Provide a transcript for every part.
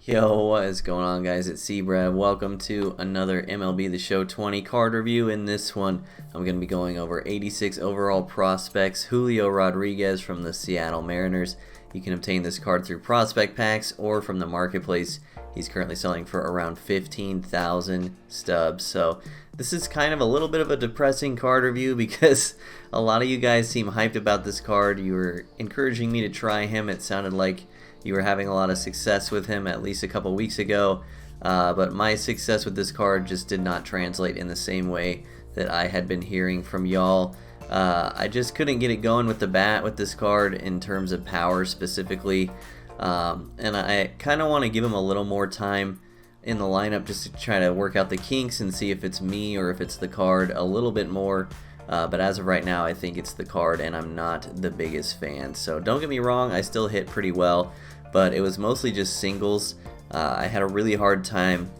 Yo, what is going on, guys? It's C-Brad. Welcome to another MLB The Show 20 card review. In this one, I'm going to be going over 86 overall prospects, Julio Rodriguez from the Seattle Mariners. You can obtain this card through prospect packs or from the marketplace. He's currently selling for around 15,000 stubs. So this is kind of a little bit of a depressing card review because a lot of you guys seem hyped about this card. You were encouraging me to try him. It sounded like you were having a lot of success with him at least a couple weeks ago, but my success with this card just did not translate in the same way that I had been hearing from y'all. I just couldn't get it going with the bat with this card in terms of power specifically, and I kind of want to give him a little more time in the lineup just to try to work out the kinks and see if it's me or if it's the card a little bit more. But as of right now, I think it's the card, and I'm not the biggest fan. So don't get me wrong, I still hit pretty well, but it was mostly just singles. I had a really hard time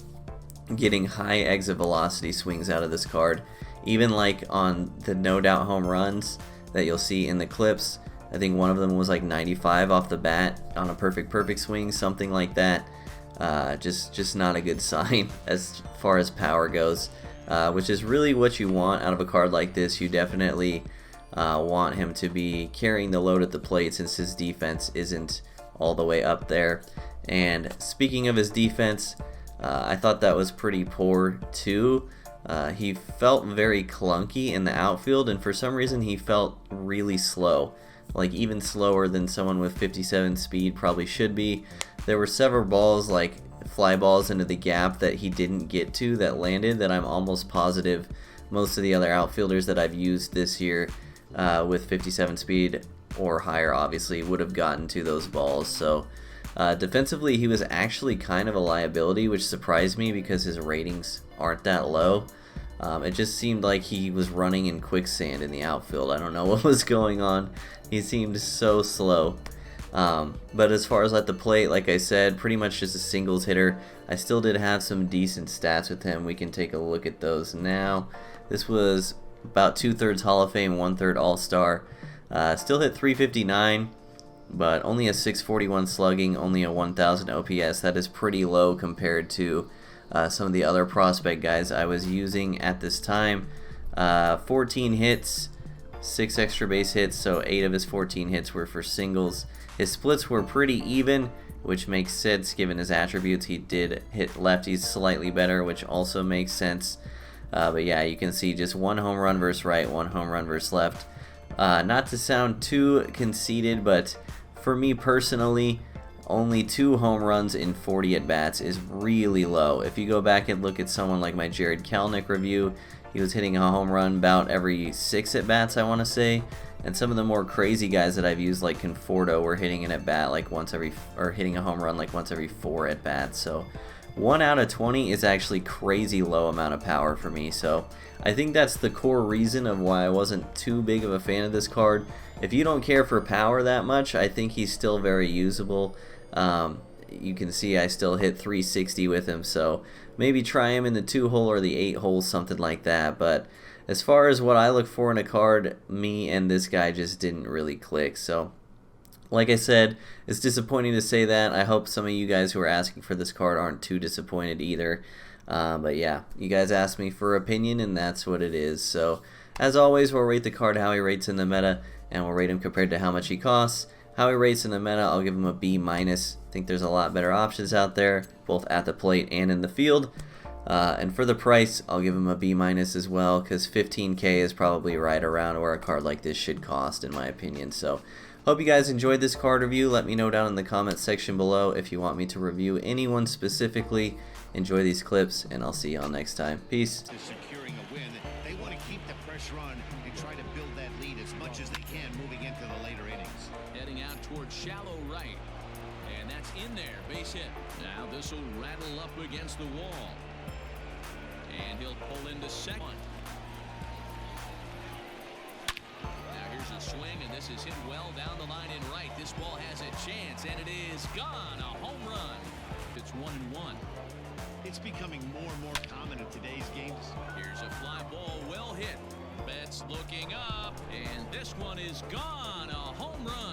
getting high exit velocity swings out of this card. Even like on the no doubt home runs that you'll see in the clips, I think one of them was like 95 off the bat on a perfect swing, something like that. Just not a good sign as far as power goes. Which is really what you want out of a card like this. You definitely want him to be carrying the load at the plate since his defense isn't all the way up there. And speaking of his defense, I thought that was pretty poor too. He felt very clunky in the outfield, and for some reason he felt really slow, like even slower than someone with 57 speed probably should be. There were several balls, like fly balls into the gap, that he didn't get to that landed, that I'm almost positive most of the other outfielders that I've used this year with 57 speed or higher obviously would have gotten to those balls. So defensively he was actually kind of a liability, which surprised me because his ratings aren't that low. It just seemed like he was running in quicksand in the outfield. I don't know what was going on. He seemed so slow. But as far as at the plate, like I said, pretty much just a singles hitter. I still did have some decent stats with him. We can take a look at those now. This was about 2/3 Hall of Fame, 1/3 All-Star. Still hit 359, but only a 641 slugging, only a 1000 OPS. That is pretty low compared to some of the other prospect guys I was using at this time. 14 hits, 6 extra base hits, so 8 of his 14 hits were for singles. His splits were pretty even, which makes sense given his attributes. He did hit lefties slightly better, which also makes sense. But yeah, you can see just 1 home run versus right, 1 home run versus left. Not to sound too conceited, but for me personally, only 2 home runs in 40 at-bats is really low. If you go back and look at someone like my Kelenic review, he was hitting a home run about every 6 at-bats, I want to say. And some of the more crazy guys that I've used, like Conforto, were hitting an at-bat like hitting a home run like once every 4 at-bats. So 1 out of 20 is actually crazy low amount of power for me. So I think that's the core reason of why I wasn't too big of a fan of this card. If you don't care for power that much, I think he's still very usable. You can see I still hit 360 with him, so maybe try him in the 2-hole or the 8-hole, something like that. But as far as what I look for in a card, me and this guy just didn't really click. So like I said, it's disappointing to say that. I hope some of you guys who are asking for this card aren't too disappointed either. But yeah, you guys asked me for opinion, and that's what it is. So as always, we'll rate the card how he rates in the meta, and we'll rate him compared to how much he costs. How he rates in the meta, I'll give him a B-. I think there's a lot better options out there, both at the plate and in the field. And for the price, I'll give him a B- as well, because 15K is probably right around where a card like this should cost, in my opinion. So hope you guys enjoyed this card review. Let me know down in the comments section below if you want me to review anyone specifically. Enjoy these clips, and I'll see y'all next time. Peace. Securing a win, they want to keep the pressure on and try to build that lead as much as they can moving into the later innings. Heading out towards shallow right, and that's in there, base hit. Now this will rattle up against the wall, and he'll pull into second. Now here's a swing, and this is hit well down the line in right. This ball has a chance, and it is gone. A home run. It's 1-1. It's becoming more and more common in today's games. Here's a fly ball, well hit. Betts looking up, and this one is gone. A home run.